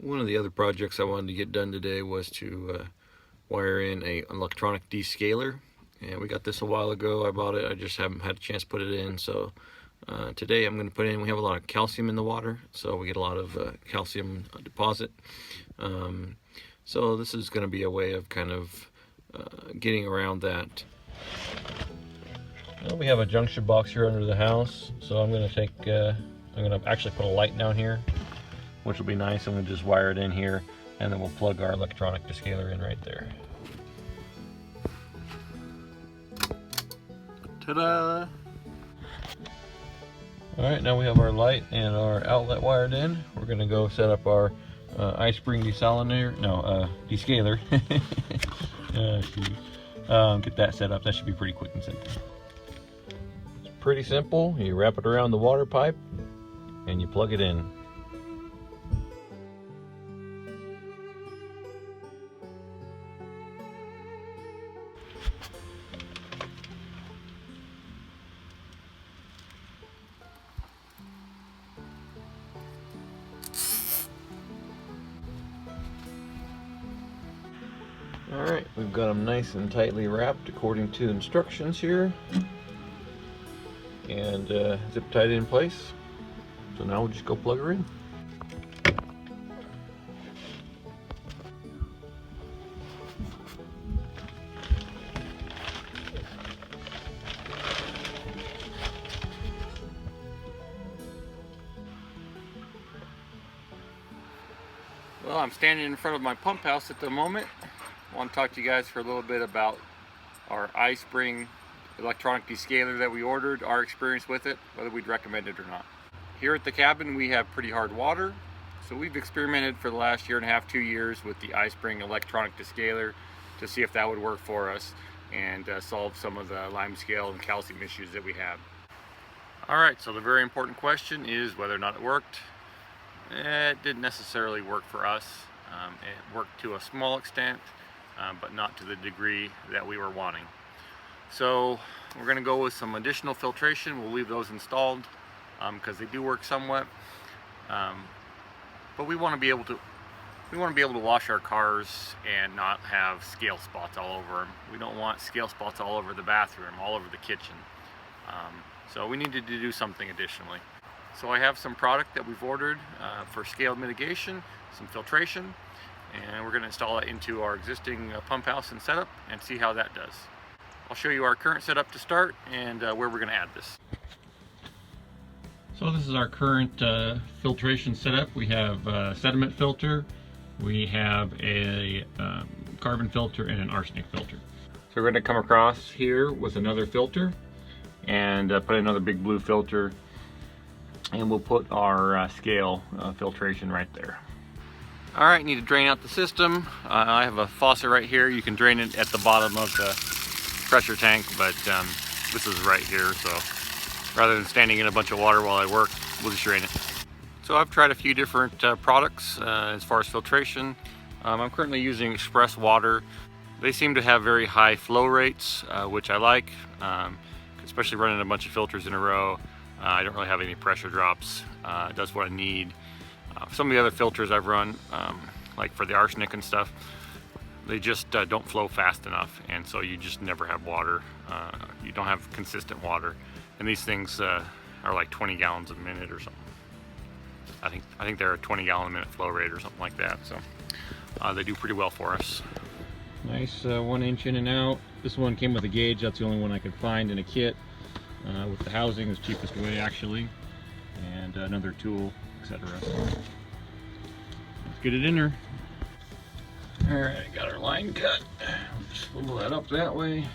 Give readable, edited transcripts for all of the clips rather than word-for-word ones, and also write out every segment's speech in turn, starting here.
One of the other projects I wanted to get done today was to wire in an electronic descaler, and we got this a while ago. I bought it, I just haven't had a chance to put it in, so today I'm going to put it in. We have a lot of calcium in the water, so we get a lot of calcium deposit. So this is going to be a way of kind of getting around that. Well, we have a junction box here under the house, so I'm going to take I'm going to actually put a light down here, which will be nice. I'm going to just wire it in here, and then we'll plug our electronic descaler in right there. Ta-da! Alright, now we have our light and our outlet wired in. We're going to go set up our Ispring descaler. Get that set up. That should be pretty quick and simple. It's pretty simple. You wrap it around the water pipe and you plug it in. Alright, we've got them nice and tightly wrapped according to instructions here, and zip tied in place. So now we'll just go plug her in. Well, I'm standing in front of my pump house at the moment. I want to talk to you guys for a little bit about our Ispring electronic descaler that we ordered, our experience with it, whether we'd recommend it or not. Here at the cabin we have pretty hard water, so we've experimented for the last year and a half, 2 years with the Ispring electronic descaler to see if that would work for us and solve some of the lime scale and calcium issues that we have. Alright, so the very important question is whether or not it worked. It didn't necessarily work for us. It worked to a small extent, but not to the degree that we were wanting. So we're going to go with some additional filtration. We'll leave those installed because they do work somewhat. But we want to be able to wash our cars and not have scale spots all over them. We don't want scale spots all over the bathroom, all over the kitchen. So we needed to do something additionally. So I have some product that we've ordered for scale mitigation, some filtration, and we're going to install it into our existing pump house and setup and see how that does. I'll show you our current setup to start and where we're going to add this. So this is our current filtration setup. We have a sediment filter, we have a carbon filter, and an arsenic filter. So we're going to come across here with another filter and put another big blue filter, and we'll put our scale filtration right there. Alright, need to drain out the system. I have a faucet right here. You can drain it at the bottom of the pressure tank, but this is right here, so rather than standing in a bunch of water while I work, we'll just drain it. So I've tried a few different products as far as filtration. I'm currently using Express Water. They seem to have very high flow rates, which I like, especially running a bunch of filters in a row. I don't really have any pressure drops. It does what I need. Some of the other filters I've run, like for the arsenic and stuff, they just don't flow fast enough, and so you just never have water. You don't have consistent water, and these things are like 20 gallons a minute or something. I think they're a 20 gallon a minute flow rate or something like that, so they do pretty well for us. Nice 1 inch in and out. This one came with a gauge. That's the only one I could find in a kit. With the housing, is cheapest way actually, and another tool, etc. So let's get it in there. Alright, got our line cut. Just pull that up that way,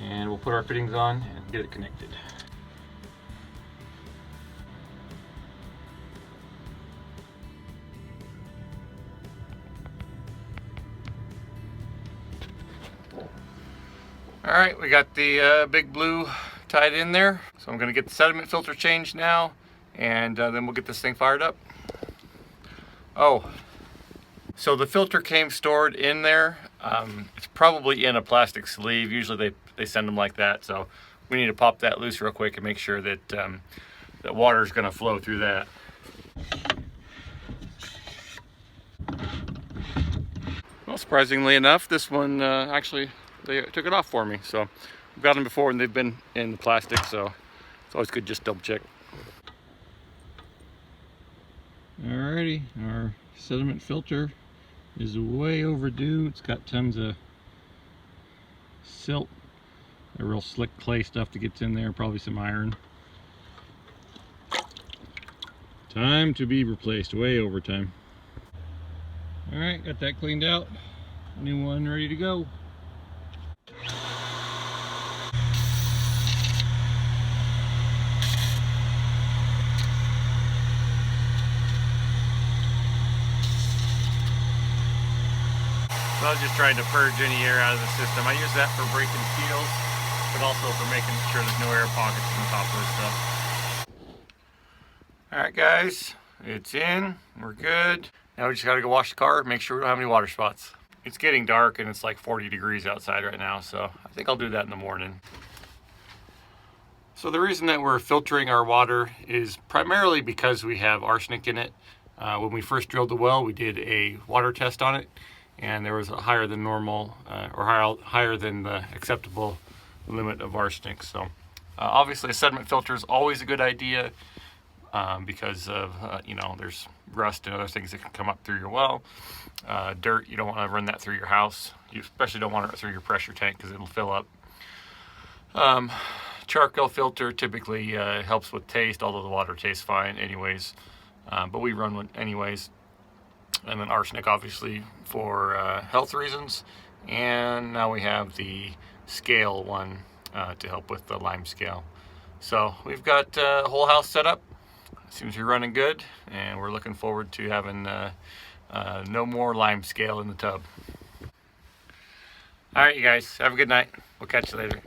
and we'll put our fittings on and get it connected. Alright, we got the big blue tied in there, so I'm going to get the sediment filter changed now, and then we'll get this thing fired up. Oh, so the filter came stored in there. It's probably in a plastic sleeve. Usually they send them like that, so we need to pop that loose real quick and make sure that that water is going to flow through that. Well, surprisingly enough, this one actually, they took it off for me. So I've got them before and they've been in the plastic, so it's always good just double check. Alrighty, our sediment filter is way overdue. It's got tons of silt, a real slick clay stuff that gets in there, probably some iron. Time to be replaced, way over time. Alright, got that cleaned out. New one ready to go. So I was just trying to purge any air out of the system. I use that for breaking seals, but also for making sure there's no air pockets on top of this stuff. Alright guys, it's in, we're good. Now we just gotta go wash the car, make sure we don't have any water spots. It's getting dark and it's like 40 degrees outside right now, so I think I'll do that in the morning. So the reason that we're filtering our water is primarily because we have arsenic in it. When we first drilled the well, we did a water test on it, and there was a higher than normal, or higher than the acceptable limit of arsenic. So obviously a sediment filter is always a good idea because of, you know, there's rust and other things that can come up through your well. Dirt, you don't want to run that through your house. You especially don't want it through your pressure tank because it'll fill up. Charcoal filter typically helps with taste, although the water tastes fine anyways. But we run one anyways. And then arsenic obviously for health reasons. And now we have the scale one to help with the lime scale. So we've got the whole house set up. Seems to be running good, and we're looking forward to having no more lime scale in the tub. All right, you guys, have a good night. We'll catch you later.